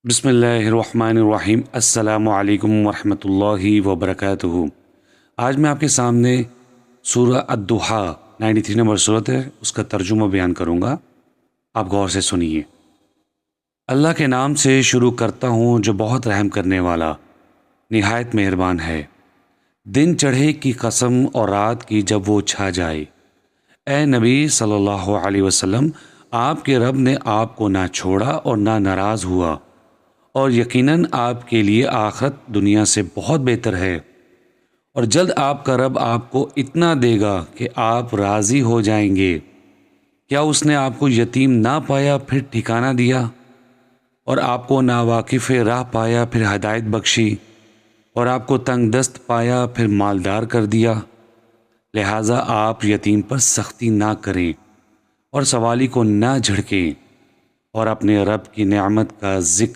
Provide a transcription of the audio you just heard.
بسم اللہ الرحمن الرحیم۔ السلام علیکم ورحمۃ اللہ وبرکاتہ۔ آج میں آپ کے سامنے سورہ الضحیٰ 93 نمبر صورت ہے، اس کا ترجمہ بیان کروں گا، آپ غور سے سنیے۔ اللہ کے نام سے شروع کرتا ہوں جو بہت رحم کرنے والا نہایت مہربان ہے۔ دن چڑھے کی قسم اور رات کی جب وہ چھا جائے۔ اے نبی صلی اللہ علیہ وسلم، آپ کے رب نے آپ کو نہ چھوڑا اور نہ ناراض ہوا، اور یقیناً آپ کے لیے آخرت دنیا سے بہت بہتر ہے، اور جلد آپ کا رب آپ کو اتنا دے گا کہ آپ راضی ہو جائیں گے۔ کیا اس نے آپ کو یتیم نہ پایا پھر ٹھکانہ دیا، اور آپ کو ناواقف راہ پایا پھر ہدایت بخشی، اور آپ کو تنگ دست پایا پھر مالدار کر دیا؟ لہٰذا آپ یتیم پر سختی نہ کریں اور سوالی کو نہ جھڑکیں، اور اپنے رب کی نعمت کا ذکر